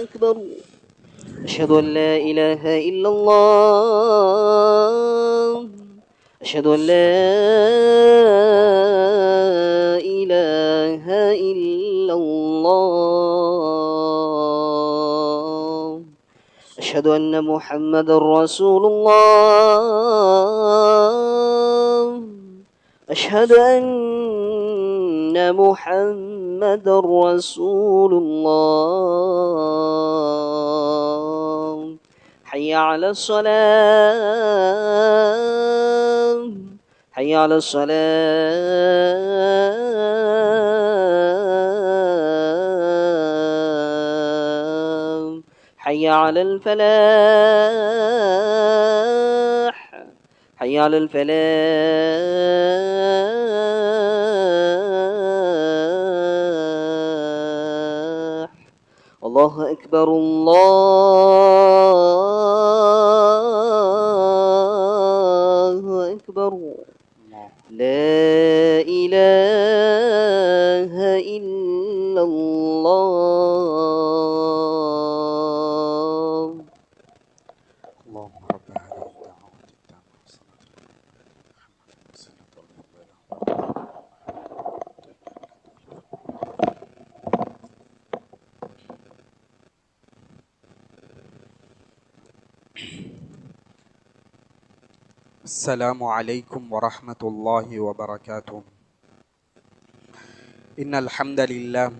أكبر. أشهد أن لا إله إلا الله. أشهد أن لا إله إلا الله. أشهد أن محمد رسول الله. أشهد أن محمد رسول الله. حي على الصلاة. حي على الصلاة. حي على الفلاح. حي على الفلاح. الله أكبر. الله أكبر. لا إله إلا الله. اللهم رب هذه الدعوة التامة والصلاة السلام عليكم ورحمة الله وبركاته. إن الحمد لله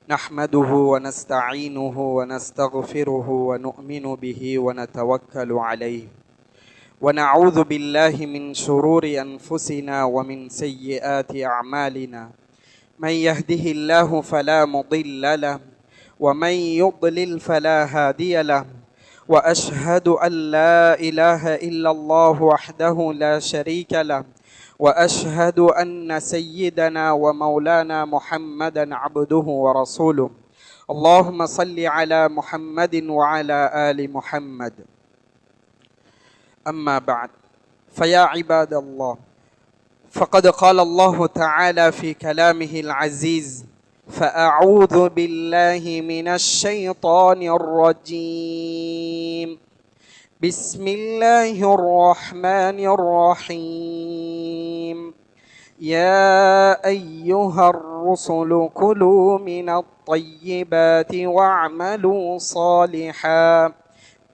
نحمده ونستعينه ونستغفره ونؤمن به ونتوكل عليه ونعوذ بالله من شرور أنفسنا ومن سيئات أعمالنا. من يهده الله فلا مضل له ومن يضلل فلا هادي له. وأشهد أن لا إله إلا الله وحده لا شريك له وأشهد أن سيدنا ومولانا محمدا عبده ورسوله. اللهم صل على محمد وعلى آل محمد. أما بعد، فيا عباد الله، فقد قال الله تعالى في كلامه العزيز: فأعوذ بالله من الشيطان الرجيم. بسم الله الرحمن الرحيم. يا أيها الرسل كلوا من الطيبات واعملوا صالحا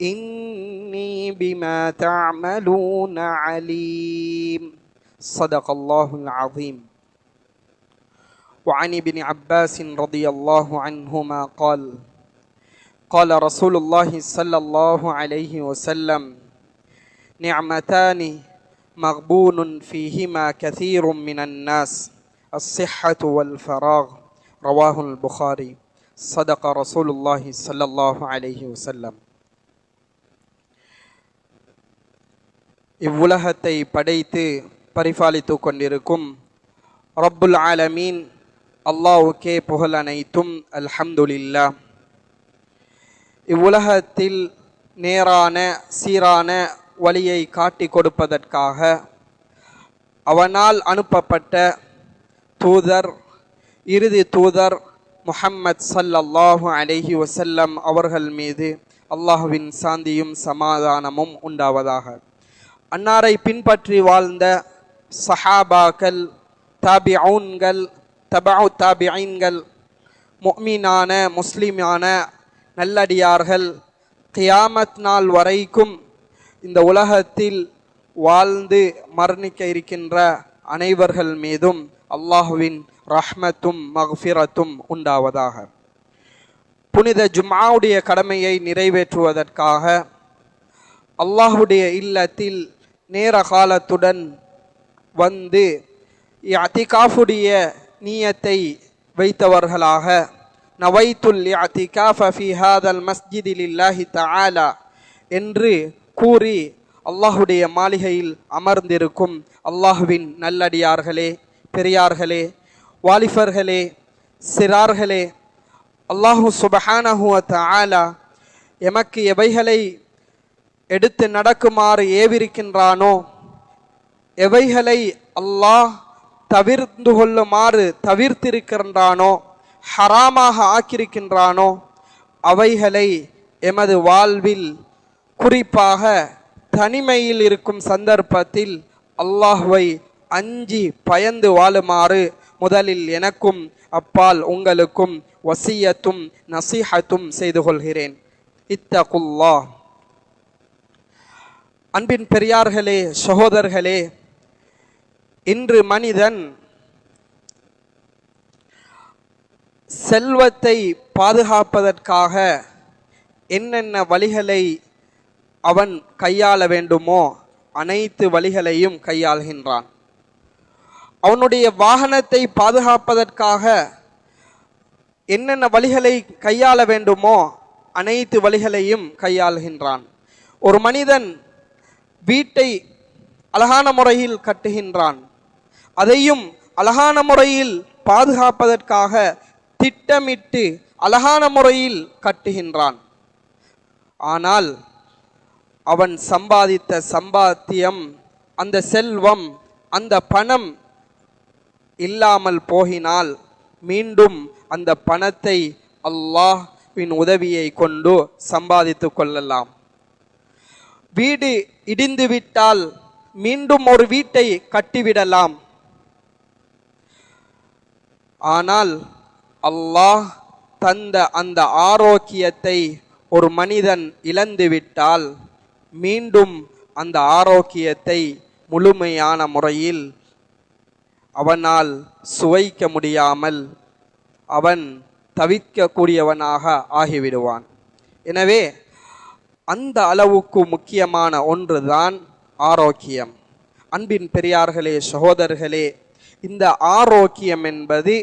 إني بما تعملون عليم. صدق الله العظيم. وعن ابن عباس رضي الله عنهما قال: قال رسول الله صلى الله عليه وسلم: نعمتان مغبون فيهما كثير من الناس، الصحة والفراغ. رواه البخاري. صدق رسول الله صلى الله عليه وسلم. இவ்வுலகத்தை படைத்து பரிபாலித்து கொண்டிருக்கும் ரப்புல் ஆலமீன் அல்லாஹ்வுக்கே புகழ் அனைத்தும். அல்ஹம்துலில்லாஹ். இவ்வுலகத்தில் நேரான சீரான வழியை காட்டி கொடுப்பதற்காக அவனால் அனுப்பப்பட்ட தூதர், இறுதி தூதர் முஹம்மத் ஸல்லல்லாஹு அலைஹி வஸல்லம் அவர்கள் மீது அல்லாஹ்வின் சாந்தியும் சமாதானமும் உண்டாவதாக. அன்னாரை பின்பற்றி வாழ்ந்த சஹாபாக்கள், தாபிஊன்கள், தபஉ தாபிஈன்கள், முஃமினான முஸ்லிமான நல்லடியார்கள் கியாமத் நாள் வரைக்கும் இந்த உலகத்தில் வாழ்ந்து மரணிக்க இருக்கின்ற அனைவர்கள் மீதும் அல்லாஹ்வின் ரஹ்மத்தும் மக்ஃபிரத்தும் உண்டாவதாக. புனித ஜும்ஆவுடைய கடமையை நிறைவேற்றுவதற்காக அல்லாஹ்வுடைய இல்லத்தில் நேர காலத்துடன் வந்து இஅ்திகாஃபுடைய நியத்தை வைத்தவர்களாக நவைத்துல் இஅ்திகாஃப ஃபீ ஹாதல் மஸ்ஜிதி லில்லாஹி தஆலா என்று கூறி அல்லாஹ்வுடைய மாளிகையில் அமர்ந்திருக்கும் அல்லாஹ்வின் நல்லடியார்களே, பெரியார்களே, வாலிபர்களே, சிறார்களே, அல்லாஹு சுப்ஹானஹு வ தஆலா எமக்கு எவைகளை எடுத்து நடக்குமாறு ஏவிருக்கின்றானோ, எவைகளை அல்லாஹ் தவிர்த்து கொள்ளுமாறு தவிர்த்திருக்கின்றானோ, ஹராமாக ஆக்கியிருக்கின்றானோ அவைகளை எமது வாழ்வில் குறிப்பாக தனிமையில் இருக்கும் சந்தர்ப்பத்தில் அல்லாஹ்வை அஞ்சி பயந்து வாழுமாறு முதலில் எனக்கும் அப்பால் உங்களுக்கும் வசியத்தும் நசீஹத்தும் செய்து கொள்கிறேன். இத்தகுல்லாஹ். அன்பின் பெரியார்களே, சகோதரர்களே, இன்று மனிதன் செல்வத்தை பாதுகாப்பதற்காக என்னென்ன வழிகளை அவன் கையாள வேண்டுமோ அனைத்து வழிகளையும் கையாள்கின்றான். அவனுடைய வாகனத்தை பாதுகாப்பதற்காக என்னென்ன வழிகளை கையாள வேண்டுமோ அனைத்து வழிகளையும் கையாள்கின்றான். ஒரு மனிதன் வீட்டை அழகான முறையில் கட்டுகின்றான். அதையும் அழகான முறையில் பாதுகாப்பதற்காக திட்டமிட்டு அழகான முறையில் கட்டுகின்றான். ஆனால் அவன் சம்பாதித்த சம்பாத்தியம், அந்த செல்வம், அந்த பணம் இல்லாமல் போகினால் மீண்டும் அந்த பணத்தை அல்லாஹ்வின் உதவியை கொண்டு சம்பாதித்து கொள்ளலாம். வீடு இடிந்து விட்டால் மீண்டும் ஒரு வீட்டை கட்டிவிடலாம். ஆனால் அல்லாஹ் தந்த அந்த ஆரோக்கியத்தை ஒரு மனிதன் இழந்துவிட்டால் மீண்டும் அந்த ஆரோக்கியத்தை முழுமையான முறையில் அவனால் சுவைக்க முடியாமல் அவன் தவிக்கக்கூடியவனாக ஆகிவிடுவான். எனவே அந்த அளவுக்கு முக்கியமான ஒன்றுதான் ஆரோக்கியம். அன்பின் பெரியார்களே, சகோதரர்களே, இந்த ஆரோக்கியம் என்பது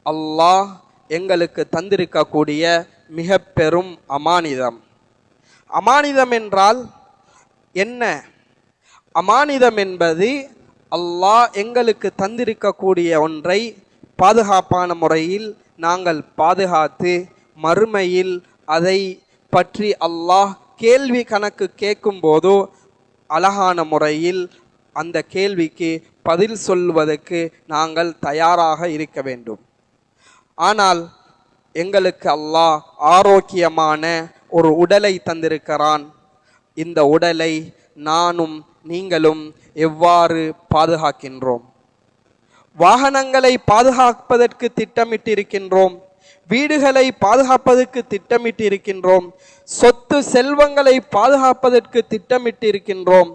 அல்லாஹ் எங்களுக்கு தந்திருக்கக்கூடிய மிக பெரும் அமானிதம். அமானிதம் என்றால் என்ன? அமானிதம் என்பது அல்லாஹ் எங்களுக்கு தந்திருக்கக்கூடிய ஒன்றை பாதுகாப்பான முறையில் நாங்கள் பாதுகாத்து மறுமையில் அதை பற்றி அல்லாஹ் கேள்வி கணக்கு கேட்கும் போது அழகான முறையில் அந்த கேள்விக்கு பதில் சொல்வதற்கு நாங்கள் தயாராக இருக்க வேண்டும். ஆனால் எங்களுக்கு அல்லாஹ் ஆரோக்கியமான ஒரு உடலை தந்திருக்கிறான். இந்த உடலை நானும் நீங்களும் எவ்வாறு பாதுகாக்கின்றோம்? வாகனங்களை பாதுகாப்பதற்கு திட்டமிட்டிருக்கின்றோம், வீடுகளை பாதுகாப்பதற்கு திட்டமிட்டிருக்கின்றோம், சொத்து செல்வங்களை பாதுகாப்பதற்கு திட்டமிட்டிருக்கின்றோம்.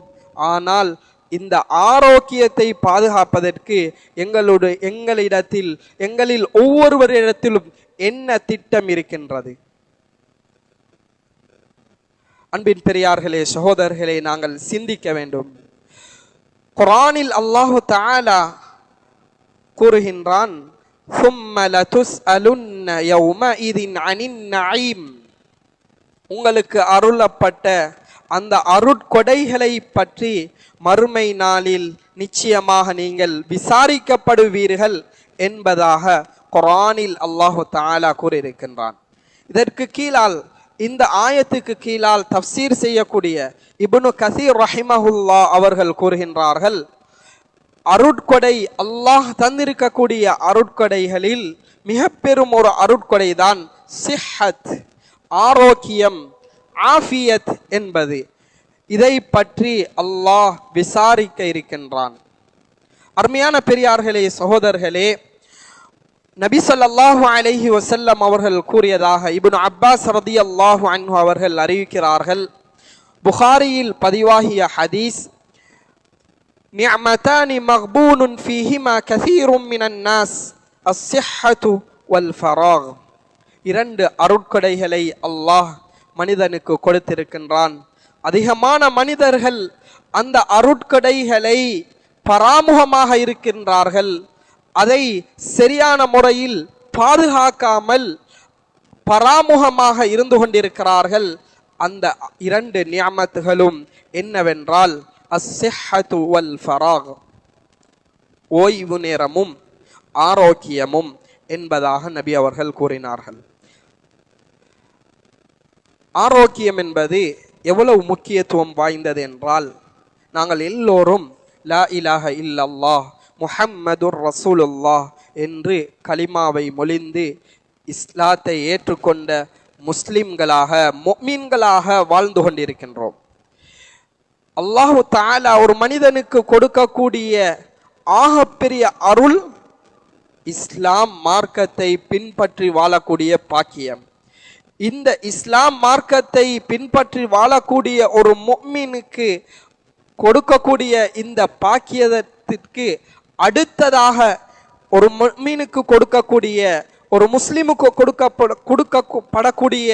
ஆனால் இந்த ஆரோக்கியத்தை பாதுகாப்பதற்கு எங்களில் ஒவ்வொருவரிடத்திலும் என்ன திட்டம் இருக்கின்றது? அன்பின் பெரியார்களே, சகோதரர்களே, நாங்கள் சிந்திக்க வேண்டும். குர்ஆனில் அல்லாஹு தஆலா கூறுகின்றான், ثُمَّ لَتُسْأَلُنَّ يَوْمَئِذٍ عَنِ النَّعِيمِ. உங்களுக்கு அருளப்பட்ட அந்த அருட்கொடைகளை பற்றி மறுமை நாளில் நிச்சயமாக நீங்கள் விசாரிக்கப்படுவீர்கள் என்பதாக குர்ஆனில் அல்லாஹு தஆலா கூறியிருக்கின்றான். இதற்கு கீழால், இந்த ஆயத்துக்கு கீழால் தஃப்சீர் செய்யக்கூடிய இப்னு கஸீர் ரஹிமஹுல்லா அவர்கள் கூறுகின்றார்கள், அருட்கொடை, அல்லாஹ் தந்திருக்கக்கூடிய அருட்கொடைகளில் மிக பெரும் ஒரு அருட்கொடை தான் சிஹத், ஆரோக்கியம், ஆஃபியத் என்பது. இதை பற்றி அல்லாஹ் விசாரிக்க இருக்கின்றான். அருமையான பெரியார்களே, சகோதரர்களே, நபி ஸல்லல்லாஹு அலைஹி வஸல்லம் அவர்கள் கூறியதாக இப்னு அப்பாஸ் ரலியல்லாஹு அன்ஹு அவர்கள் அறிவிக்கிறார்கள். புகாரியில் பதிவாகிய ஹதீஸ், நிஅமதானி மக்பூனுன் ஃபீஹிமா கஸீரும் மினன் நாஸ் அஸ்ஸிஹ்ஹத்து வல் ஃபராக். இரண்டு அருட்கொடைகளை அல்லாஹ் மனிதனுக்கு கொடுத்திருக்கின்றான். அதிகமான மனிதர்கள் அந்த அருட்கொடைகளை பராமுகமாக இருக்கின்றார்கள். அதை சரியான முறையில் பாதுகாக்காமல் பராமுகமாக இருந்து கொண்டிருக்கிறார்கள். அந்த இரண்டு நியமத்துகளும் என்னவென்றால் அஸ்ஸிஹ்ஹத்து வல் ஃபராக், ஓய்வு நேரமும் ஆரோக்கியமும் என்பதாக நபி அவர்கள் கூறினார்கள். ஆரோக்கியம் என்பது எவ்வளவு முக்கியத்துவம் வாய்ந்தது என்றால், நாங்கள் எல்லோரும் லா இலாஹ இல்லல்லாஹ் முஹம்மதுர் ரசூலுல்லாஹ் என்று கலிமாவை மொழிந்து இஸ்லாத்தை ஏற்றுக்கொண்ட முஸ்லிம்களாக முஃமின்களாக வாழ்ந்து கொண்டிருக்கின்றோம். அல்லாஹு தஆலா ஒரு மனிதனுக்கு கொடுக்கக்கூடிய ஆகப்பெரிய அருள் இஸ்லாம் மார்க்கத்தை பின்பற்றி வாழக்கூடிய பாக்கியம். இந்த இஸ்லாம் மார்க்கத்தை பின்பற்றி வாழக்கூடிய ஒரு முஃமினுக்கு கொடுக்கக்கூடிய இந்த பாக்கியத்திற்கு அடுத்ததாக ஒரு முஃமினுக்கு கொடுக்கக்கூடிய ஒரு முஸ்லிமுக்கு கொடுக்கப்படக்கூடிய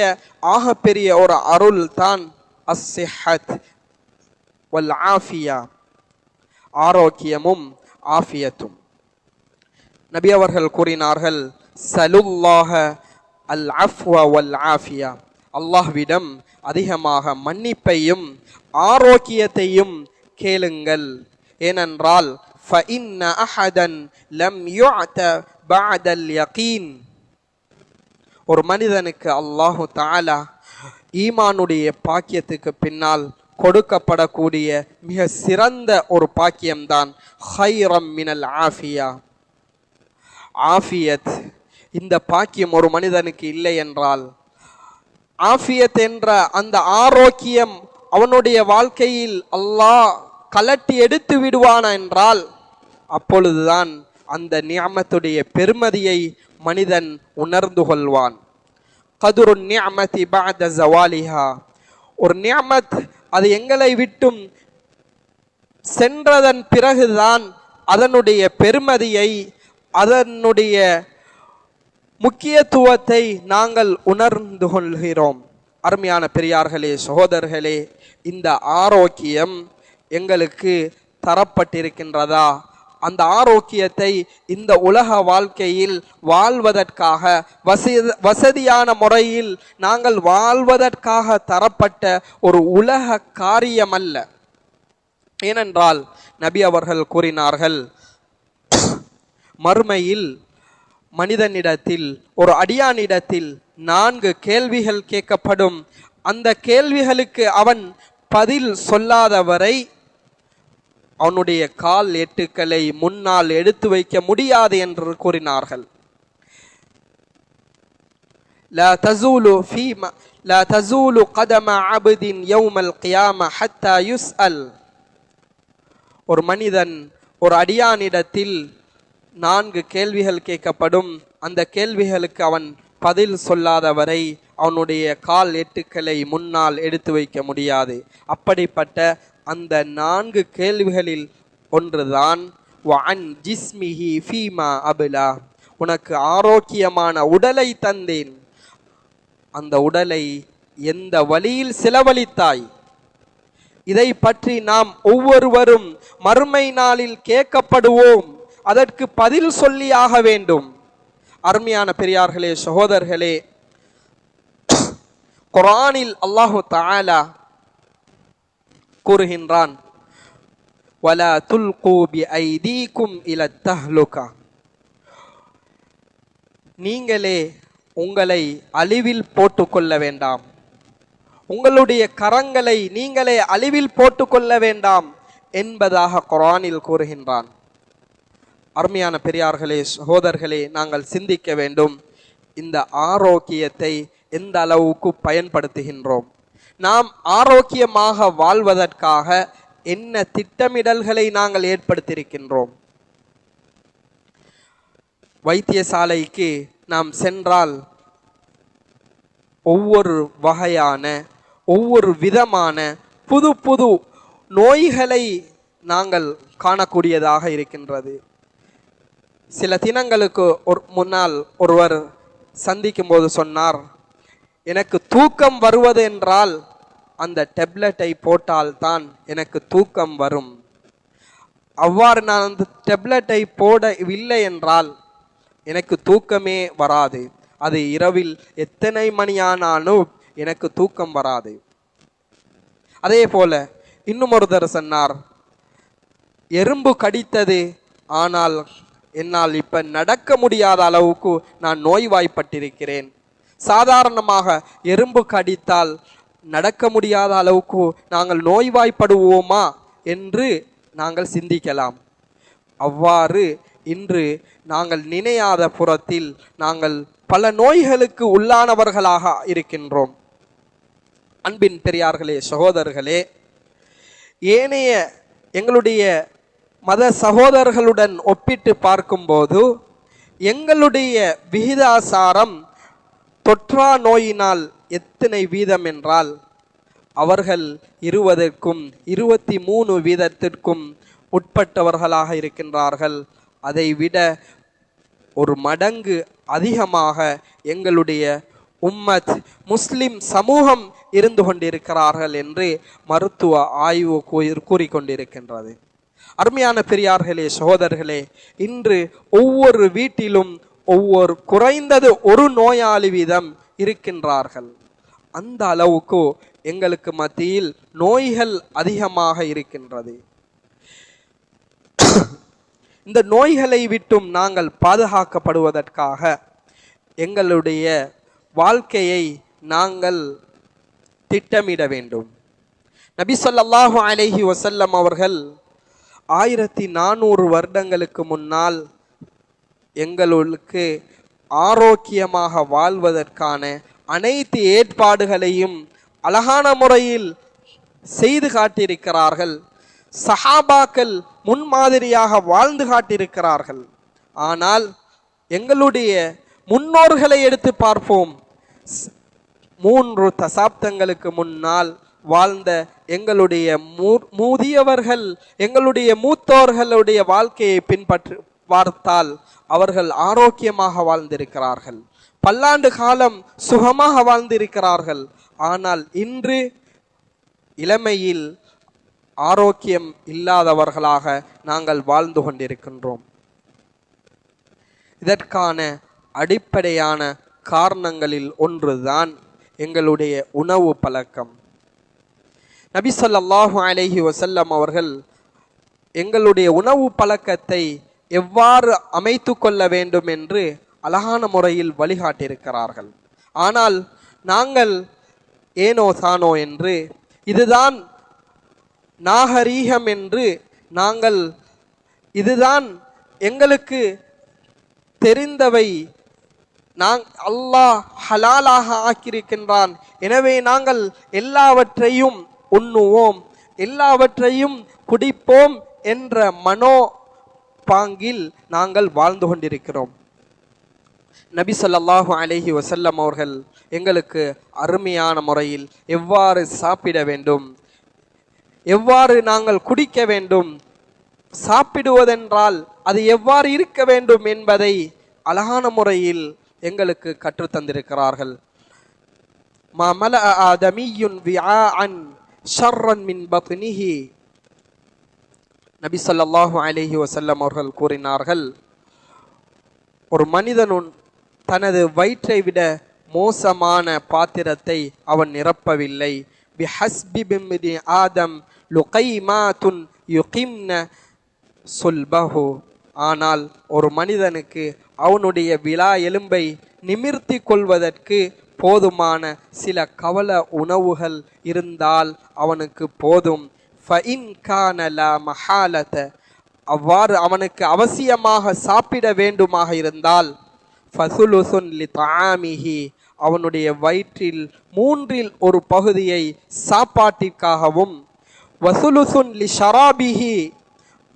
ஆகப்பெரிய ஒரு அருள் தான் அஸ்ஸிஹத் வல் ஆஃபியா, ஆரோக்கியமும் ஆஃபியத்தும். நபி அவர்கள் கூறினார்கள், சலுல்லாஹ அல் அஃப்வ வல் ஆஃபியா, அல்லாஹ்விடம் அதிகமாக மன்னிப்பையும் ஆரோக்கியத்தையும் கேளுங்கள். ஏனென்றால் فَإِنَّ أَحَدًا لَمْ يُعْتَ بَعْدَ الْيَقِينِ, ஒரு மனிதனுக்கு அல்லாஹு தஆலா ஈமானுடைய பாக்கியத்துக்கு பின்னால் கொடுக்கப்படக்கூடிய மிக சிறந்த ஒரு பாக்கியம்தான் ஹைரம் மினல் ஆஃபியா, ஆஃபியத். இந்த பாக்கியம் ஒரு மனிதனுக்கு இல்லை என்றால், ஆஃபியத் என்ற அந்த ஆரோக்கியம் அவனுடைய வாழ்க்கையில் அல்லாஹ் கலட்டி எடுத்து விடுவான் என்றால், அப்பொழுதுதான் அந்த நிஅமத்துடைய பெருமதியை மனிதன் உணர்ந்து கொள்வான். கதுரு நிஅமதி பஅத ஜவாலிஹா, ஒரு நிஅமத் அது எங்களை விட்டும் சென்றதன் பிறகுதான் அதனுடைய பெருமதியை, அதனுடைய முக்கியத்துவத்தை நாங்கள் உணர்ந்து கொள்கிறோம். அருமையான பெரியார்களே, சகோதரர்களே, இந்த ஆரோக்கியம் எங்களுக்கு தரப்பட்டிருக்கின்றதா? அந்த ஆரோக்கியத்தை இந்த உலக வாழ்க்கையில் வாழ்வதற்காக, வசதியான முறையில் நாங்கள் வாழ்வதற்காக தரப்பட்ட ஒரு உலக காரியம் அல்ல. ஏனென்றால் நபி அவர்கள் கூறினார்கள், மறுமையில் மனிதனிடத்தில், ஒரு அடியானிடத்தில் 4 கேள்விகள் கேட்கப்படும். அந்த கேள்விகளுக்கு அவன் பதில் சொல்லாதவரை அவனுடைய கால் எட்டுக்களை முன்னால் எடுத்து வைக்க முடியாது என்று கூறினார்கள். லா தஸூலு கதம அப்தின் யௌமல் கியாம ஹத்தா யுஸ்அல், ஒரு மனிதன், ஒரு அடியானிடத்தில் 4 கேள்விகள் கேட்கப்படும். அந்த கேள்விகளுக்கு அவன் பதில் சொல்லாதவரை அவனுடைய கால் எட்டுக்களை முன்னால் எடுத்து வைக்க முடியாது. அப்படிப்பட்ட அந்த 4 கேள்விகளில் ஒன்றுதான் வஅன் ஜிஸ்மிஹி ஃபீமா அப்லா, உனக்கு ஆரோக்கியமான உடலை தந்தேன், அந்த உடலை எந்த வழியில் செலவழித்தாய்? இதை பற்றி நாம் ஒவ்வொருவரும் மறுமை நாளில் கேட்கப்படுவோம். அதற்கு பதில் சொல்லியாக வேண்டும். அருமையான பெரியார்களே, சகோதரர்களே, குர்ஆனில் அல்லாஹு தஆலா கூறுகின்றான், வலா துல்கு பிஐதீக்கும் இலத் தஹ்லுகா, நீங்களே உங்களை அழிவில் போட்டுக்கொள்ள வேண்டாம், உங்களுடைய கரங்களை நீங்களே அழிவில் போட்டுக்கொள்ள வேண்டாம் என்பதாக குர்ஆனில் கூறுகின்றான். அருமையான பெரியார்களே, சகோதரர்களே, நாங்கள் சிந்திக்க வேண்டும். இந்த ஆரோக்கியத்தை எந்த அளவுக்கு பயன்படுத்துகின்றோம்? நாம் ஆரோக்கியமாக வாழ்வதற்காக என்ன திட்டமிடல்களை நாங்கள் ஏற்படுத்தியிருக்கின்றோம்? வைத்தியசாலைக்கு நாம் சென்றால் ஒவ்வொரு வகையான, ஒவ்வொரு விதமான புது புது நோய்களை நாங்கள் காணக்கூடியதாக இருக்கின்றது. சில தினங்களுக்கு முன்னால் ஒருவர் சந்திக்கும் போது சொன்னார், எனக்கு தூக்கம் வருவது என்றால் அந்த டெப்லெட்டை போட்டால்தான் எனக்கு தூக்கம் வரும். அவ்வாறு நான் அந்த டெப்லெட்டை போடவில்லை என்றால் எனக்கு தூக்கமே வராது. அது இரவில் எத்தனை மணியானாலும் எனக்கு தூக்கம் வராது. அதே போல இன்னும் ஒருத்தர் சொன்னார், எறும்பு கடித்தது, ஆனால் என்னால் இப்ப நடக்க முடியாத அளவுக்கு நான் நோய்வாய்ப்பட்டிருக்கிறேன். சாதாரணமாக எறும்பு கடித்தால் நடக்க முடியாத அளவுக்கு நாங்கள் நோய்வாய்ப்படுவோமா என்று நாங்கள் சிந்திக்கலாம். அவ்வாறு இன்று நாங்கள் நினையாத புறத்தில் நாங்கள் பல நோய்களுக்கு உள்ளானவர்களாக இருக்கின்றோம். அன்பின் பெரியார்களே, சகோதரர்களே, ஏனைய எங்களுடைய மத சகோதரர்களுடன் ஒப்பிட்டு பார்க்கும்போது எங்களுடைய விகிதாசாரம் தொற்றா நோயினால் எத்தனை வீதம் என்றால் அவர்கள் 20க்கும் 23 வீதத்திற்கும் உட்பட்டவர்களாக இருக்கின்றார்கள். அதைவிட ஒரு மடங்கு அதிகமாக எங்களுடைய உம்மத் முஸ்லிம் சமூகம் இருந்து கொண்டிருக்கிறார்கள் என்று மருத்துவ ஆய்வு கூறிக்கொண்டிருக்கின்றது. அருமையான பெரியார்களே, சகோதரர்களே, இன்று ஒவ்வொரு வீட்டிலும் குறைந்தது ஒரு நோயாளி வீதம் இருக்கின்றார்கள். அந்த அளவுக்கு எங்களுக்கு மத்தியில் நோய்கள் அதிகமாக இருக்கின்றது. இந்த நோய்களை விட்டும் நாங்கள் பாதுகாக்கப்படுவதற்காக எங்களுடைய வாழ்க்கையை நாங்கள் திட்டமிட வேண்டும். நபி ஸல்லல்லாஹு அலைஹி வஸல்லம் அவர்கள் 1400 வருடங்களுக்கு முன்னால் எங்களுக்கு ஆரோக்கியமாக வாழ்வதற்கான அனைத்து ஏற்பாடுகளையும் அழகான முறையில் செய்து காட்டியிருக்கிறார்கள். சஹாபாக்கள் முன்மாதிரியாக வாழ்ந்து காட்டியிருக்கிறார்கள். ஆனால் எங்களுடைய முன்னோர்களை எடுத்து பார்ப்போம். 3 தசாப்தங்களுக்கு முன்னால் வாழ்ந்த எங்களுடைய முதியவர்கள், எங்களுடைய மூத்தோர்களுடைய வாழ்க்கையை பின்பற்றி பார்த்தால் அவர்கள் ஆரோக்கியமாக வாழ்ந்திருக்கிறார்கள், பல்லாண்டு காலம் சுகமாக வாழ்ந்திருக்கிறார்கள். ஆனால் இன்று இளமையில் ஆரோக்கியம் இல்லாதவர்களாக நாங்கள் வாழ்ந்து கொண்டிருக்கின்றோம். இதற்கான அடிப்படையான காரணங்களில் ஒன்றுதான் எங்களுடைய உணவு பழக்கம். நபி ஸல்லல்லாஹு அலைஹி வஸல்லம் அவர்கள் எங்களுடைய உணவு பழக்கத்தை எவ்வாறு அமைத்து கொள்ள வேண்டும் என்று அழகான முறையில் வழிகாட்டியிருக்கிறார்கள். ஆனால் நாங்கள் ஏனோ தானோ என்று, இதுதான் நாகரீகம் என்று நாங்கள், இதுதான் எங்களுக்கு தெரிந்தவை, அல்லாஹ் ஹலாலாக ஆக்கியிருக்கின்றான், எனவே நாங்கள் எல்லாவற்றையும் உண்ணுவோம், எல்லாவற்றையும் குடிப்போம் என்ற மனோ பாங்கில் நாங்கள் வாழ்ந்து கொண்டிருக்கிறோம். நபி ஸல்லல்லாஹு அலைஹி வஸல்லம் அவர்கள் எங்களுக்கு அருமையான முறையில் எவ்வாறு சாப்பிட வேண்டும், எவ்வாறு நாங்கள் குடிக்க வேண்டும், சாப்பிடுவதென்றால் அது எவ்வாறு இருக்க வேண்டும் என்பதை அழகான முறையில் எங்களுக்கு கற்றுத்தந்திருக்கிறார்கள். மா மலஅ ஆதமியுன் விஆஅன் ஷர்ரன் மின் பத்னிஹி. நபி ஸல்லல்லாஹு அலைஹி வஸல்லம் அவர்கள் கூறினார்கள், ஒரு மனிதனும் தனது வயிற்றை விட மோசமான பாத்திரத்தை அவன் நிரப்பவில்லை. பிஹஸ்பி பிம்தி ஆதம் லுகைமாத்துன் யுகிம்ன சுல்பஹு. ஆனால் ஒரு மனிதனுக்கு அவனுடைய விலா எலும்பை நிமிர்த்தி கொள்வதற்கு போதுமான சில கவல உணவுகள் இருந்தால் அவனுக்கு போதும். ஃபஇன் கான லா மஹாலத, அவ்வாறு அவனுக்கு அவசியமாக சாப்பிட வேண்டுமாக இருந்தால் ஃபசுலுசுன் லிதஆமிஹி, அவனுடைய வயிற்றில் 1/3 பகுதியை சாப்பாட்டிற்காகவும், வசுலுசுன் லிஷராபிஹி,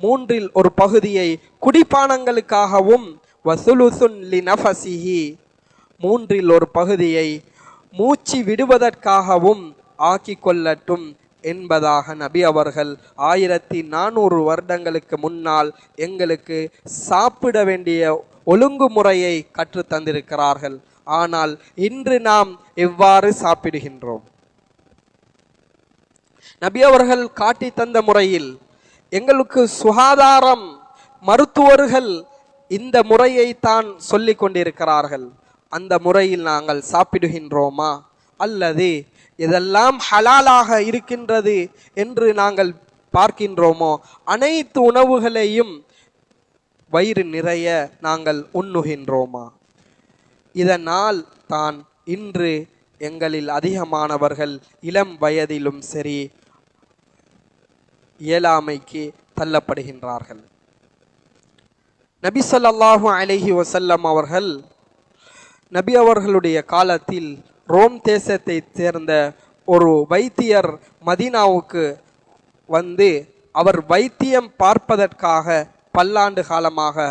1/3 பகுதியை குடிப்பானங்களுக்காகவும், வசுலுசுன் லினஃபஸிஹி, 1/3 பகுதியை மூச்சு விடுவதற்காகவும் ஆக்கி கொள்ளட்டும் என்பதாக நபி அவர்கள் 1400 வருடங்களுக்கு முன்னால் எங்களுக்கு சாப்பிட வேண்டிய ஒழுங்குமுறையை கற்று தந்திருக்கிறார்கள். ஆனால் இன்று நாம் எவ்வாறு சாப்பிடுகின்றோம்? நபி அவர்கள் காட்டி தந்த முறையில் எங்களுக்கு சுகாதாரம், மருத்துவர்கள் இந்த முறையை தான் சொல்லிக் கொண்டிருக்கிறார்கள். அந்த முறையில் நாங்கள் சாப்பிடுகின்றோமா, அல்லது இதெல்லாம் ஹலாலாக இருக்கின்றது என்று நாங்கள் பார்க்கின்றோமோ அனைத்து உணவுகளையும் வயிறு நிறைய நாங்கள் உண்ணுகின்றோமா? இதனால் தான் இன்று எங்களில் அதிகமானவர்கள் இளம் வயதிலும் சரி இயலாமைக்கு தள்ளப்படுகின்றார்கள். நபி ஸல்லல்லாஹு அலைஹி வஸல்லம் அவர்கள் நபி அவர்களுடைய காலத்தில் ரோம் தேசத்தை சேர்ந்த ஒரு வைத்தியர் மதீனாவுக்கு வந்து அவர் வைத்தியம் பார்ப்பதற்காக பல்லாண்டு காலமாக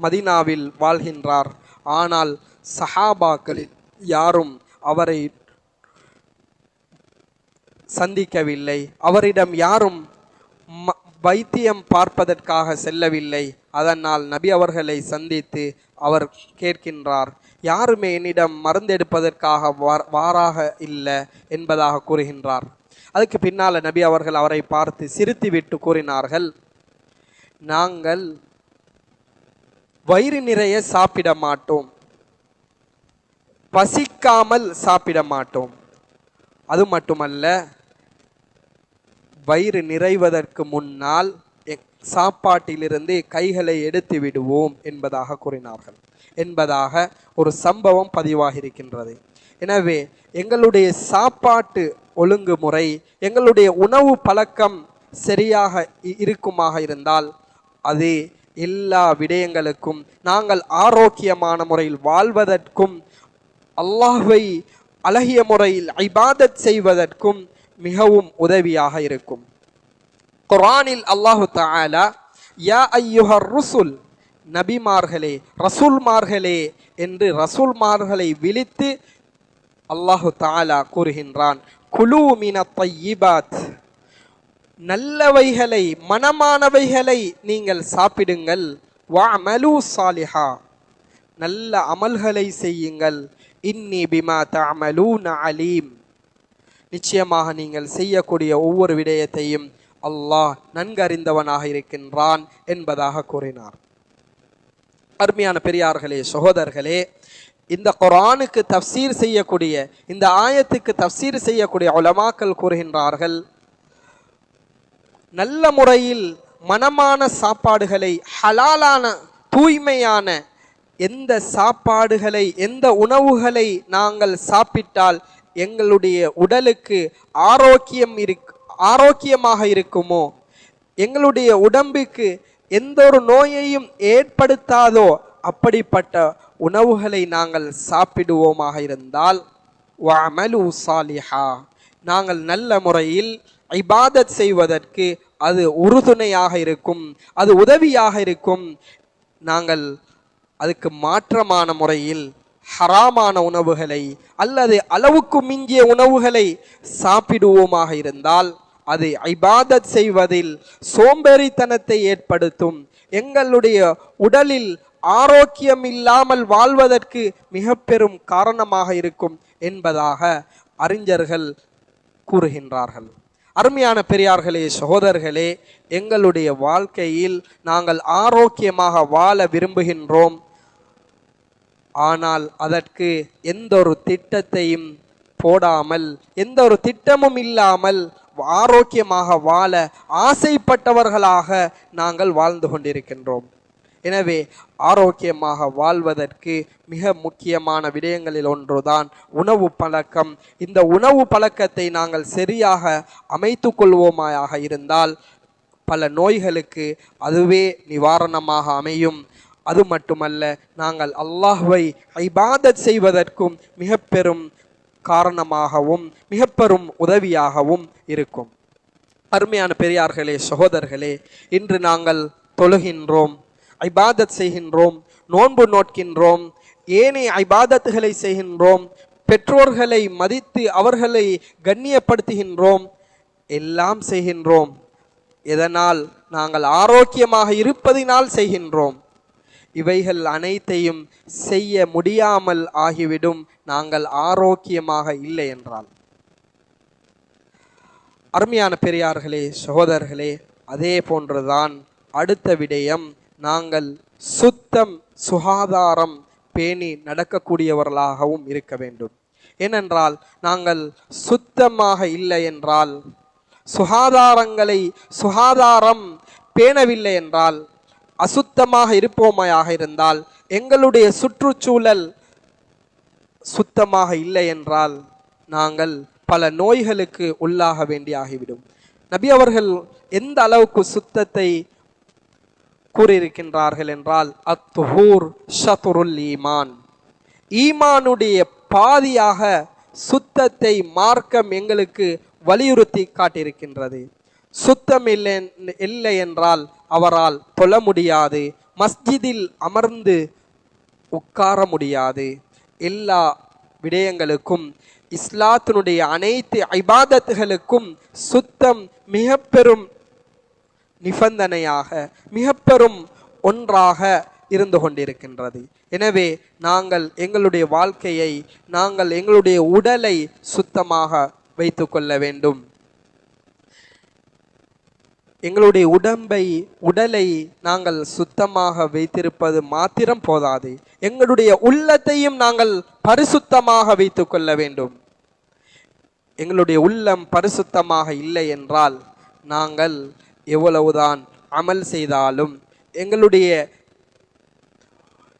மதீனாவில் வாழ்கின்றார். ஆனால் சஹாபாக்களில் யாரும் அவரை சந்திக்கவில்லை, அவரிடம் யாரும் வைத்தியம் பார்ப்பதற்காக செல்லவில்லை. அதனால் நபி அவர்களை சந்தித்து அவர் கேட்கின்றார், யாருமே என்னிடம் மருந்தெடுப்பதற்காக வாராக இல்லை என்பதாக கூறுகின்றார். அதுக்கு பின்னால் நபி அவர்கள் அவரை பார்த்து சிரித்து விட்டு கூறினார்கள், நாங்கள் வயிறு நிறைய சாப்பிட மாட்டோம், பசிக்காமல் சாப்பிட மாட்டோம், அது மட்டுமல்ல வயிறு நிறைவதற்கு முன்னால் சாப்பாட்டிலிருந்து கைகளை எடுத்து விடுவோம் என்பதாக கூறினார்கள் என்பதாக ஒரு சம்பவம் பதிவாகி இருக்கின்றது. எனவே எங்களுடைய சாப்பாட்டு ஒழுங்குமுறை, எங்களுடைய உணவு பழக்கம் சரியாக இருக்குமாக இருந்தால் அது எல்லா விடயங்களுக்கும், நாங்கள் ஆரோக்கியமான முறையில் வாழ்வதற்கும், அல்லாஹ்வை அழகிய முறையில் இபாதத் செய்வதற்கும் மிகவும் உதவியாக இருக்கும். குர்ஆனில் அல்லாஹு தஆலா யா அய்யுஹர் ருசுல், நபிமார்களே ரசூல்மார்களே என்று ரசூல்மார்களை விழித்து அல்லாஹு தஆலா கூறுகின்றான், குலூ மினத் தய்யிபாத், நல்லவைகளை மனமானவைகளை நீங்கள் சாப்பிடுங்கள், வஅமலு சாலிஹா, நல்ல அமல்களை செய்யுங்கள், இன்னி பிமா தஅமலூன அலீம், நிச்சயமாக நீங்கள் செய்யக்கூடிய ஒவ்வொரு விடயத்தையும் அல்லாஹ் நன்கறிந்தவனாக இருக்கின்றான் என்பதாக கூறினார். அருமையான பெரியார்களே, சகோதரர்களே, இந்த குர்ஆனுக்கு தஃப்சீர் செய்யக்கூடிய, இந்த ஆயத்துக்கு தஃப்சீர் செய்யக்கூடிய உலமாக்கள் கூறுகின்றார்கள், நல்ல முறையில் மனமான சாப்பாடுகளை, ஹலாலான தூய்மையான எந்த சாப்பாடுகளை, எந்த உணவுகளை நாங்கள் சாப்பிட்டால் எங்களுடைய உடலுக்கு ஆரோக்கியமாக இருக்குமோ, எங்களுடைய உடம்புக்கு எந்த ஒரு நோயையும் ஏற்படுத்தாதோ அப்படிப்பட்ட உணவுகளை நாங்கள் சாப்பிடுவோமாக இருந்தால் வஅமலு சாலிஹா, நாங்கள் நல்ல முறையில் இபாதத் செய்வதற்கு அது உறுதுணையாக இருக்கும், அது உதவியாக இருக்கும். நாங்கள் அதுக்கு மாற்றமான முறையில் ஹராமான உணவுகளை அல்லது அளவுக்கு மிஞ்சிய உணவுகளை சாப்பிடுவோமாக இருந்தால் அது இபாதத் செய்வதில் சோம்பேறித்தனத்தை ஏற்படுத்தும், எங்களுடைய உடலில் ஆரோக்கியம் இல்லாமல் வாழ்வதற்கு மிக பெரும் காரணமாக இருக்கும் என்பதாக அறிஞர்கள் கூறுகின்றார்கள். அருமையான பெரியார்களே, சகோதரர்களே, எங்களுடைய வாழ்க்கையில் நாங்கள் ஆரோக்கியமாக வாழ விரும்புகின்றோம். ஆனால் அதற்கு எந்த ஒரு திட்டத்தையும் போடாமல், எந்த ஒரு திட்டமும் இல்லாமல் ஆரோக்கியமாக வாழ ஆசைப்பட்டவர்களாக நாங்கள் வாழ்ந்து கொண்டிருக்கின்றோம். எனவே ஆரோக்கியமாக வாழ்வதற்கு மிக முக்கியமான விடயங்களில் ஒன்றுதான் உணவு பழக்கம். இந்த உணவு பழக்கத்தை நாங்கள் சரியாக அமைத்து கொள்வோமாக இருந்தால் பல நோய்களுக்கு அதுவே நிவாரணமாக அமையும். அது மட்டுமல்ல, நாங்கள் அல்லாஹ்வை இபாதத் செய்வதற்கும் மிக பெரும் காரணமாகவும் மிக பெரும் உதவியாகவும் இருக்கும். அருமையான பெரியார்களே, சகோதரர்களே, இன்று நாங்கள் தொழுகின்றோம், இபாதத் செய்கின்றோம், நோன்பு நோட்கின்றோம், ஏனைய இபாதத்துகளை செய்கின்றோம், பெற்றோர்களை மதித்து அவர்களை கண்ணியப்படுத்துகின்றோம், எல்லாம் செய்கின்றோம். இதனால் நாங்கள் ஆரோக்கியமாக இருப்பதினால் செய்கின்றோம். இவைகள் அனைத்தையும் செய்ய முடியாமல் ஆகிவிடும் நாங்கள் ஆரோக்கியமாக இல்லை என்றால். அருமையான பெரியார்களே, சகோதரர்களே, அதே போன்றுதான் அடுத்த விடயம், நாங்கள் சுத்தம் சுகாதாரம் பேணி நடக்கக்கூடியவர்களாகவும் இருக்க வேண்டும். ஏனென்றால் நாங்கள் சுத்தமாக இல்லை என்றால், சுகாதாரம் பேணவில்லை என்றால், அசுத்தமாக இருப்போமையாக இருந்தால், எங்களுடைய சுற்றுச்சூழல் சுத்தமாக இல்லை என்றால் நாங்கள் பல நோய்களுக்கு உள்ளாக வேண்டியாகிவிடும். நபி அவர்கள் எந்த அளவுக்கு சுத்தத்தை கூறியிருக்கின்றார்கள் என்றால் அத்துஹூர் ஷத்ருல் ஈமான், ஈமானுடைய பாதியாக சுத்தத்தை மார்க்கம் எங்களுக்கு வலியுறுத்தி காட்டியிருக்கின்றது. சுத்தம் இல்லை என்றால் அவரால் தொழ முடியாது, மஸ்ஜிதில் அமர்ந்து உட்கார முடியாது. எல்லா விடயங்களுக்கும் இஸ்லாத்தினுடைய அனைத்து இபாதத்துகளுக்கும் சுத்தம் மிக பெரும் நிபந்தனையாக, மிக பெரும் ஒன்றாக இருந்து கொண்டிருக்கின்றது. எனவே நாங்கள் எங்களுடைய வாழ்க்கையை, நாங்கள் எங்களுடைய உடலை சுத்தமாக வைத்து கொள்ள வேண்டும். எங்களுடைய உடலை நாங்கள் சுத்தமாக வைத்திருப்பது மாத்திரம் போதாது, எங்களுடைய உள்ளத்தையும் நாங்கள் பரிசுத்தமாக வைத்து கொள்ள வேண்டும். எங்களுடைய உள்ளம் பரிசுத்தமாக இல்லை என்றால் நாங்கள் எவ்வளவுதான் அமல் செய்தாலும்,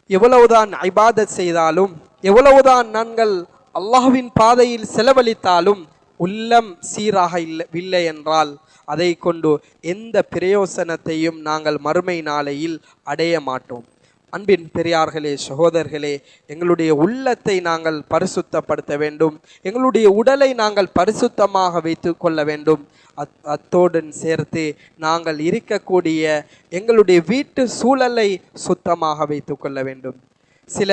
எவ்வளவுதான் இபாதத் செய்தாலும், எவ்வளவுதான் நாங்கள் அல்லாஹ்வின் பாதையில் செலவழித்தாலும் உள்ளம் சீராக இல்லை என்றால் அதை கொண்டு எந்த பிரயோசனத்தையும் நாங்கள் மறுமை நாளையில் அடைய மாட்டோம். அன்பின் பெரியார்களே, சகோதரர்களே, எங்களுடைய உள்ளத்தை நாங்கள் பரிசுத்தப்படுத்த வேண்டும், எங்களுடைய உடலை நாங்கள் பரிசுத்தமாக வைத்து கொள்ள வேண்டும். அத்தோடு சேர்த்து நாங்கள் இருக்கக்கூடிய எங்களுடைய வீட்டு சூழலை சுத்தமாக வைத்து கொள்ள வேண்டும். சில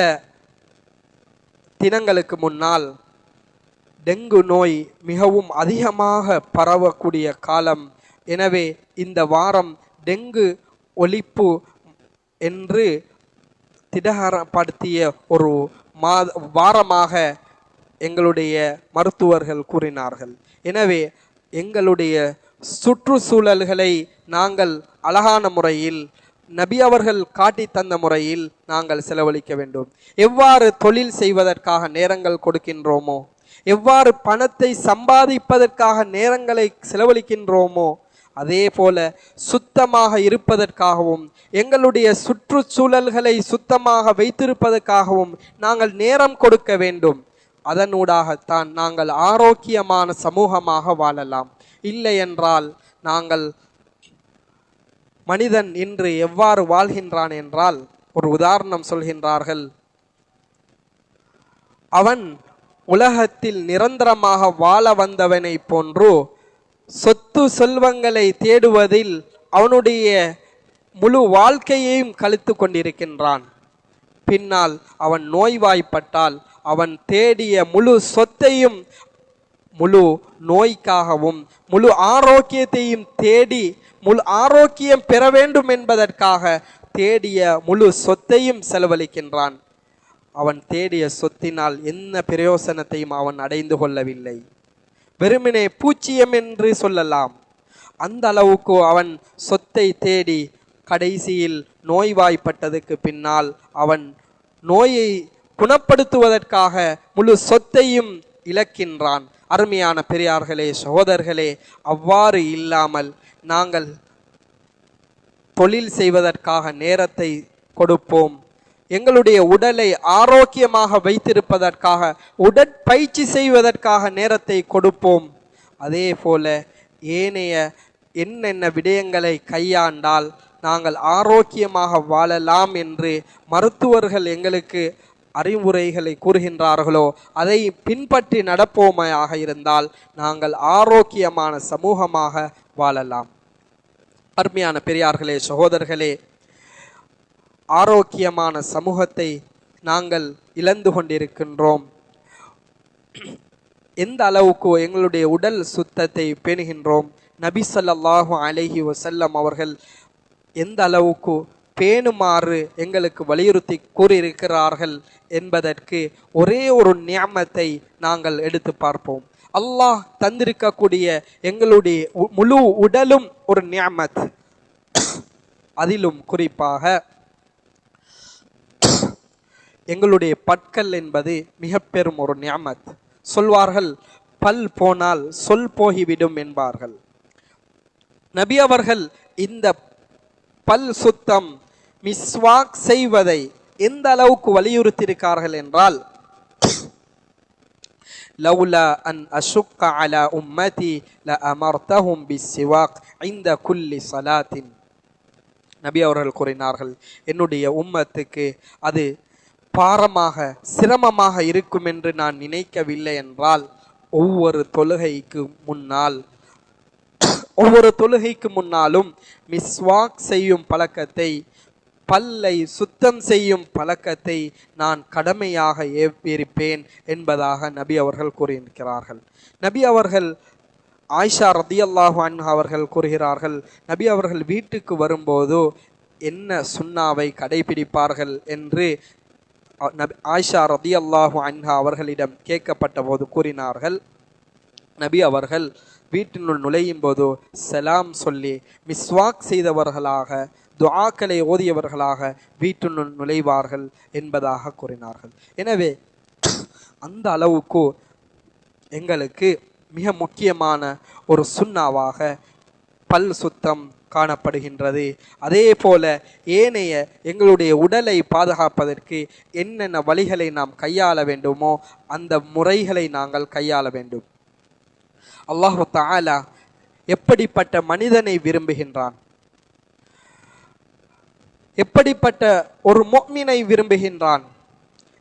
தினங்களுக்கு முன்னால் டெங்கு நோய் மிகவும் அதிகமாக பரவக்கூடிய காலம். எனவே இந்த வாரம் டெங்கு ஒழிப்பு என்று திடப்படுத்திய ஒரு வாரமாக எங்களுடைய மருத்துவர்கள் கூறினார்கள். எனவே எங்களுடைய சுற்றுச்சூழல்களை நாங்கள் அழகான முறையில், நபி அவர்கள் காட்டி தந்த முறையில் நாங்கள் செலவழிக்க வேண்டும். எவ்வாறு தொழில் செய்வதற்காக நேரங்கள் கொடுக்கின்றோமோ, எவ்வாறு பணத்தை சம்பாதிப்பதற்காக நேரங்களை செலவழிக்கின்றோமோ, அதே போல சுத்தமாக இருப்பதற்காகவும் எங்களுடைய சுற்றுச்சூழல்களை சுத்தமாக வைத்திருப்பதற்காகவும் நாங்கள் நேரம் கொடுக்க வேண்டும். அதனூடாகத்தான் நாங்கள் ஆரோக்கியமான சமூகமாக வாழலாம். இல்லை என்றால் நாங்கள், மனிதன் இன்று எவ்வாறு வாழ்கின்றான் என்றால், ஒரு உதாரணம் சொல்கின்றார்கள். அவன் உலகத்தில் நிரந்தரமாக வாழ வந்தவனை போன்று சொத்து செல்வங்களை தேடுவதில் அவனுடைய முழு வாழ்க்கையையும் கழித்து கொண்டிருக்கின்றான். பின்னால் அவன் நோய்வாய்ப்பட்டால் அவன் தேடிய முழு சொத்தையும் முழு நோய்க்காகவும் முழு ஆரோக்கியத்தையும் தேடி, முழு ஆரோக்கியம் பெற வேண்டும் என்பதற்காக தேடிய முழு சொத்தையும் செலவழிக்கின்றான். அவன் தேடிய சொத்தினால் என்ன பிரயோசனத்தையும் அவன் அடைந்து கொள்ளவில்லை. வெறுமனே பூச்சியம் என்று சொல்லலாம். அந்த அளவுக்கு அவன் சொத்தை தேடி கடைசியில் நோய்வாய்ப்பட்டதுக்கு பின்னால் அவன் நோயை குணப்படுத்துவதற்காக முழு சொத்தையும் இழக்கின்றான். அருமையான பெரியார்களே, சகோதரர்களே, அவ்வாறு இல்லாமல் நாங்கள் தொழில் செய்வதற்காக நேரத்தை கொடுப்போம். எங்களுடைய உடலை ஆரோக்கியமாக வைத்திருப்பதற்காக, உடற்பயிற்சி செய்வதற்காக நேரத்தை கொடுப்போம். அதே போல ஏனைய என்னென்ன விடயங்களை கையாண்டால் நாங்கள் ஆரோக்கியமாக வாழலாம் என்று மருத்துவர்கள் எங்களுக்கு அறிவுரைகளை கூறுகின்றார்களோ அதை பின்பற்றி நடப்போமையாக இருந்தால் நாங்கள் ஆரோக்கியமான சமூகமாக வாழலாம். அருமையான பெரியார்களே, சகோதரர்களே, ஆரோக்கியமான சமூகத்தை நாங்கள் இழந்து கொண்டிருக்கின்றோம். எந்த அளவுக்கு எங்களுடைய உடல் சுத்தத்தை பேணுகின்றோம்? நபி ஸல்லல்லாஹு அலைஹி வஸல்லம் அவர்கள் எந்த அளவுக்கு பேணுமாறு எங்களுக்கு வலியுறுத்தி கூறியிருக்கிறார்கள் என்பதற்கு ஒரே ஒரு நியமத்தை நாங்கள் எடுத்து பார்ப்போம். அல்லாஹ் தந்திருக்கக்கூடிய எங்களுடைய முழு உடலும் ஒரு நியமத். அதிலும் குறிப்பாக எங்களுடைய பற்கள் என்பது மிக பெரும் ஒரு நியமத். சொல்வார்கள், பல் போனால் சொல் போகிவிடும் என்பார்கள். நபி அவர்கள் இந்த பல் சுத்தம், மிஸ்வாக் செய்வதை எந்த அளவுக்கு வலியுறுத்தியிருக்கார்கள் என்றால், லவுலா அன் அஷுக்க அலா உம்மதி லஅமர்தஹும் பிஸ்ஸிவாக் இன்த குல்லி ஸலாத்தின். நபி அவர்கள் கூறினார்கள், என்னுடைய உம்மத்துக்கு அது பாரமாக சிரமமாக இருக்கும் என்று நான் நினைக்கவில்லை என்றால் ஒவ்வொரு தொழுகைக்கு முன்னாலும் மிஸ்வாக் செய்யும் பழக்கத்தை, பல்லை சுத்தம் செய்யும் பழக்கத்தை நான் கடமையாக ஏற்பேன் என்பதாக நபி அவர்கள் கூறியிருக்கிறார்கள். நபி அவர்கள் ஆயிஷா ரதியல்லாஹு அன்ஹா அவர்கள் கூறுகிறார்கள், நபி அவர்கள் வீட்டுக்கு வரும்போது என்ன சுன்னாவை கடைபிடிப்பார்கள் என்று ஆயிஷா ரதியல்லாஹு அன்ஹா அவர்களிடம் கேட்கப்பட்ட போது கூறினார்கள், நபி அவர்கள் வீட்டினுள் நுழையும் போது சலாம் சொல்லி மிஸ்வாக் செய்தவர்களாக, துஆக்களை ஓதியவர்களாக வீட்டினுள் நுழைவார்கள் என்பதாக கூறினார்கள். எனவே அந்த அளவுக்கு எங்களுக்கு மிக முக்கியமான ஒரு சுன்னாவாக பல் சுத்தம் காணப்படுகின்றது. அதே போல ஏனைய எங்களுடைய உடலை பாதுகாப்பதற்கு என்னென்ன வழிகளை நாம் கையாள வேண்டுமோ அந்த முறைகளை நாங்கள் கையாள வேண்டும். அல்லாஹு தஆலா எப்படிப்பட்ட மனிதனை விரும்புகின்றான், எப்படிப்பட்ட ஒரு முஃமினை விரும்புகின்றான்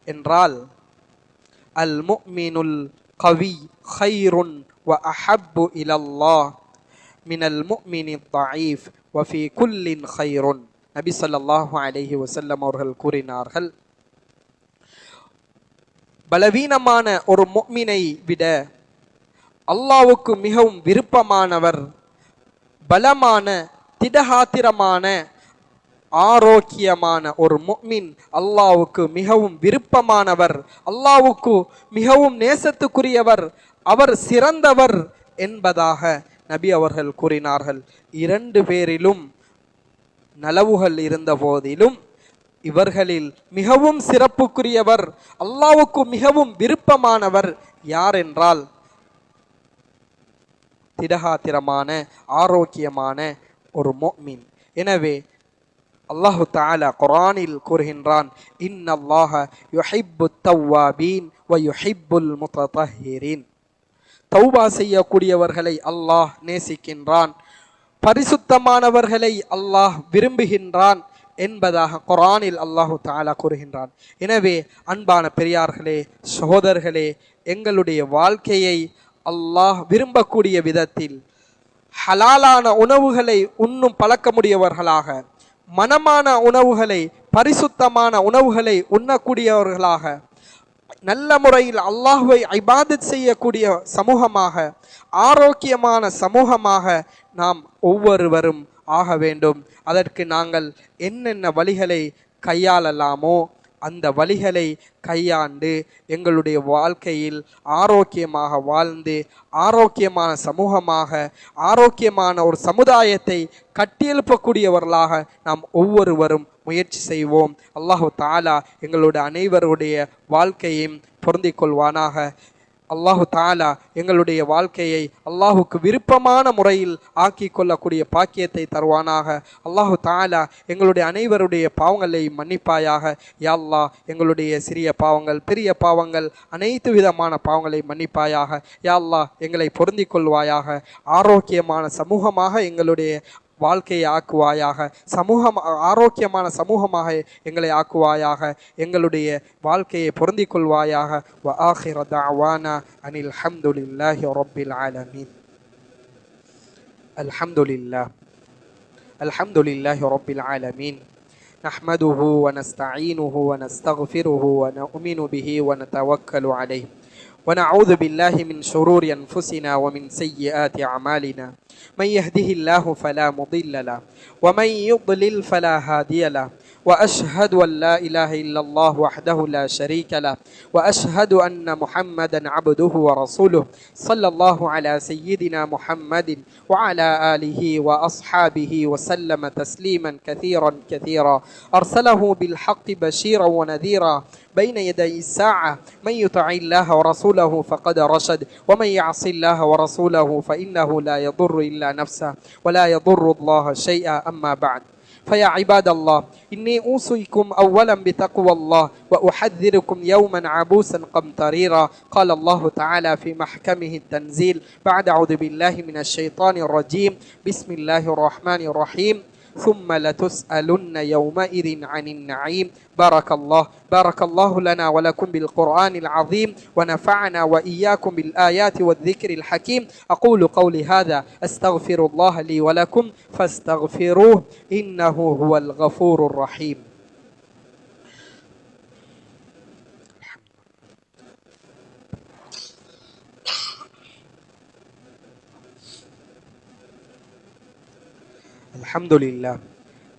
என்றால், அல் முஃமினுல் கவி கைருன் வ அஹப்பு இலல்லாஹ் மினல் முஃமினி தஈஃப் வ ஃபீ குல்லின் கைருன். நபி ஸல்லல்லாஹு அலைஹி வஸல்லம் அவர்கள் கூறினார்கள், பலவீனமான ஒரு முஃமினை விட அல்லாஹ்வுக்கு மிகவும் விருப்பமானவர் பலமான, திடகாத்திரமான, ஆரோக்கியமான ஒரு முஃமின் அல்லாஹ்வுக்கு மிகவும் விருப்பமானவர், அல்லாஹ்வுக்கு மிகவும் நேசத்துக்குரியவர், அவர் சிறந்தவர் என்பதாக நபி அவர்கள் கூறினார்கள். 2 பேரிலும் நலவுகள் இருந்த போதிலும் இவர்களில் மிகவும் சிறப்புக்குரியவர், அல்லாஹ்வுக்கு மிகவும் விருப்பமானவர் யார் என்றால் திடகாத்திரமான, ஆரோக்கியமான ஒரு முஃமின். எனவே அல்லாஹு தஆலா குர்ஆனில் கூறுகின்றான், இன்னல்லாஹ யுஹிப்புத் தவ்வாபீன் வ யுஹிப்புல் முத்தஹிரீன். தௌபா செய்யக்கூடியவர்களை அல்லாஹ் நேசிக்கின்றான், பரிசுத்தமானவர்களை அல்லாஹ் விரும்புகின்றான் என்பதாக குர்ஆனில் அல்லாஹு தஆலா கூறுகின்றான். எனவே அன்பான பெரியார்களே, சகோதரர்களே, எங்களுடைய வாழ்க்கையை அல்லாஹ் விரும்பக்கூடிய விதத்தில் ஹலாலான உணவுகளை உண்ணும் பழக்கமுடையவர்களாக, மனமான உணவுகளை, பரிசுத்தமான உணவுகளை உண்ணக்கூடியவர்களாக, நல்ல முறையில் அல்லாஹ்வை இபாதத் செய்யக்கூடிய சமூகமாக, ஆரோக்கியமான சமூகமாக நாம் ஒவ்வொருவரும் ஆக வேண்டும். அதற்கு நாங்கள் என்னென்ன வழிகளை கையாளலாமோ அந்த வழிகளை கையாண்டு எங்களுடைய வாழ்க்கையில் ஆரோக்கியமாக வாழ்ந்து, ஆரோக்கியமான சமூகமாக, ஆரோக்கியமான ஒரு சமுதாயத்தை கட்டியெழுப்பக்கூடியவர்களாக நாம் ஒவ்வொருவரும் முயற்சி செய்வோம். அல்லாஹு தஆலா எங்களுடைய அனைவருடைய வாழ்க்கையையும் பொருந்திக் கொள்வானாக. அல்லாஹு தஆலா எங்களுடைய வாழ்க்கையை அல்லாஹுக்கு விருப்பமான முறையில் ஆக்கி கொள்ளக்கூடிய பாக்கியத்தை தருவானாக. அல்லாஹு தஆலா எங்களுடைய அனைவருடைய பாவங்களை மன்னிப்பாயாக. யா அல்லாஹ், எங்களுடைய சிறிய பாவங்கள், பெரிய பாவங்கள், அனைத்து விதமான பாவங்களை மன்னிப்பாயாக. யா அல்லாஹ், எங்களை பொருந்திக் கொள்வாயாக. ஆரோக்கியமான சமூகமாக எங்களுடைய வாழ்க்கையை ஆக்குவாயாக. ஆரோக்கியமான சமூகமாக எங்களை ஆக்குவாயாக. எங்களுடைய வாழ்க்கையை பொருந்திக் கொள்வாயாக. வ ஆகிர தஅவானா அனில் ஹம்துலில்லாஹி ரப்பில் ஆலமீன். அல்ஹம்துலில்லாஹி ரப்பில் ஆலமீன். نحمده ونستعينه ونستغفره ونؤمن به ونتوكل عليه ونعوذ بالله من شرور أنفسنا ومن سيئات أعمالنا. من يهده الله فلا مضل له ومن يضلل فلا هادي له. وأشهد أن لا إله إلا الله وحده لا شريك له وأشهد أن محمدا عبده ورسوله صلى الله على سيدنا محمد وعلى آله وأصحابه وسلم تسليما كثيرا كثيرا. أرسله بالحق بشيرا ونذيرا بين يدي الساعة. من يطع الله ورسوله فقد رشد ومن يعص الله ورسوله فإنه لا يضر إلا نفسه ولا يضر الله شيئا. أما بعد، فيا عباد الله، إني أوصيكم أولا بتقوى الله وأحذركم يوما عبوسا قمطريرا. قال الله تعالى في محكمه التنزيل بعد أعوذ بالله من الشيطان الرجيم. بسم الله الرحمن الرحيم. ثم لتسألن يومئذ عن النعيم. بارك الله لنا ولكم بالقرآن العظيم، ونفعنا وإياكم بالآيات والذكر الحكيم. أقول قولي هذا أستغفر الله لي ولكم فاستغفروه إنه هو الغفور الرحيم.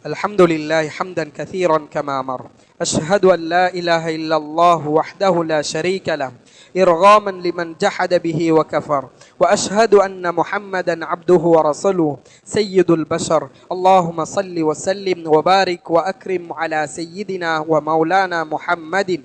الحمد لله حمدا كثيرا كما مر. أشهد أن لا إله إلا الله وحده لا شريك له إرغاما لمن جحد به وكفر، وأشهد أن محمدا عبده ورسوله سيد البشر. اللهم صل وسلم وبارك وأكرم على سيدنا ومولانا محمد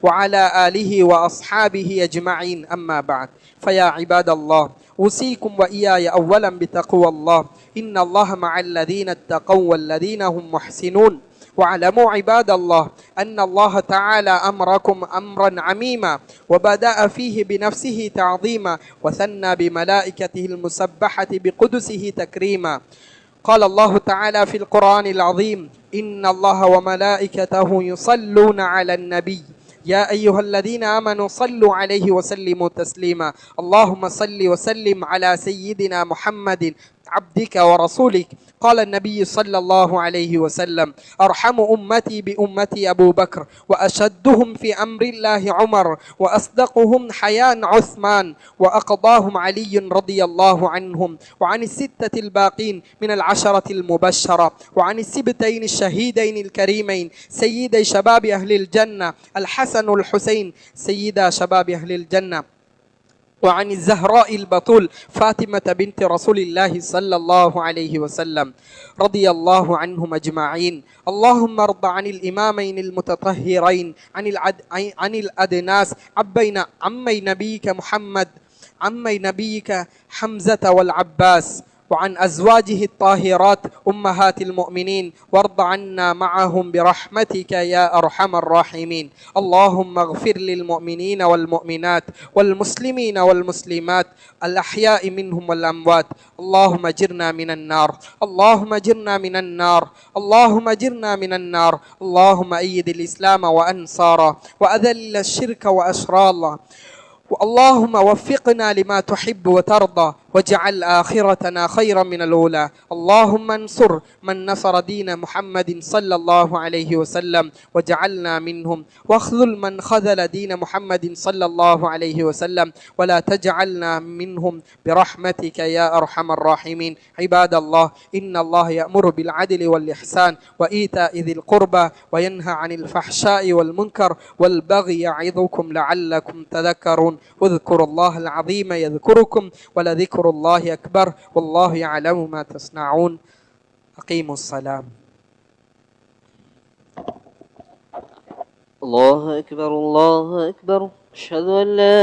وعلى آله وأصحابه أجمعين. أما بعد، فيا عباد الله، أوصيكم وإياي أولا بتقوى الله. إن الله مع الذين اتقوا والذين هم محسنون. واعلموا عباد الله أن الله تعالى أمركم أمرا عميما، وبدأ فيه بنفسه تعظيما، وثنى بملائكته المسبحة بقدسه تكريما. قال الله تعالى في القرآن العظيم: إن الله وملائكته يصلون على النبي يا أيها الذين آمنوا صلوا عليه وسلموا تسليما. اللهم صل وسلم على سيدنا محمد عبدك ورسولك. قال النبي صلى الله عليه وسلم: أرحم أمتي بأمتي أبو بكر، وأشدهم في أمر الله عمر، وأصدقهم حياء عثمان، وأقضاهم علي رضي الله عنهم، وعن الستة الباقين من العشرة المبشرة، وعن السبتين الشهيدين الكريمين سيدي شباب أهل الجنة الحسن والحسين سيدا شباب أهل الجنة، وعن الزهراء البطول فاطمة بنت رسول الله صلى الله عليه وسلم رضي الله عنهم أجمعين. اللهم ارض عن الإمامين المتطهرين عن الأدناس عمي نبيك محمد، عمي نبيك حمزة والعباس، وعن أزواجه الطاهرات أمهات المؤمنين، وارض عنا معهم برحمتك يا أرحم الراحمين. اللهم اغفر للمؤمنين والمؤمنات والمسلمين والمسلمات الأحياء منهم والأموات. اللهم اجرنا من النار، اللهم اجرنا من النار، اللهم اجرنا من النار. اللهم أيد الإسلام وأنصاره، وأذل الشرك وأشراره. اللهم وفقنا لما تحب وترضى، واجعل آخرتنا خيرا من الأولى. اللهم انصر من نصر دين محمد صلى الله عليه وسلم وجعلنا منهم، واخذل من خذل دين محمد صلى الله عليه وسلم ولا تجعلنا منهم برحمتك يا أرحم الراحمين. عباد الله، إن الله يأمر بالعدل والإحسان وإيتاء ذي القربى، وينهى عن الفحشاء والمنكر والبغي، يعظكم لعلكم تذكرون. اذكروا الله العظيم يذكركم، ولذكر الله أكبر، والله يعلم ما تصنعون. أقيموا الصلاة. الله أكبر، الله أكبر. أشهد أن لا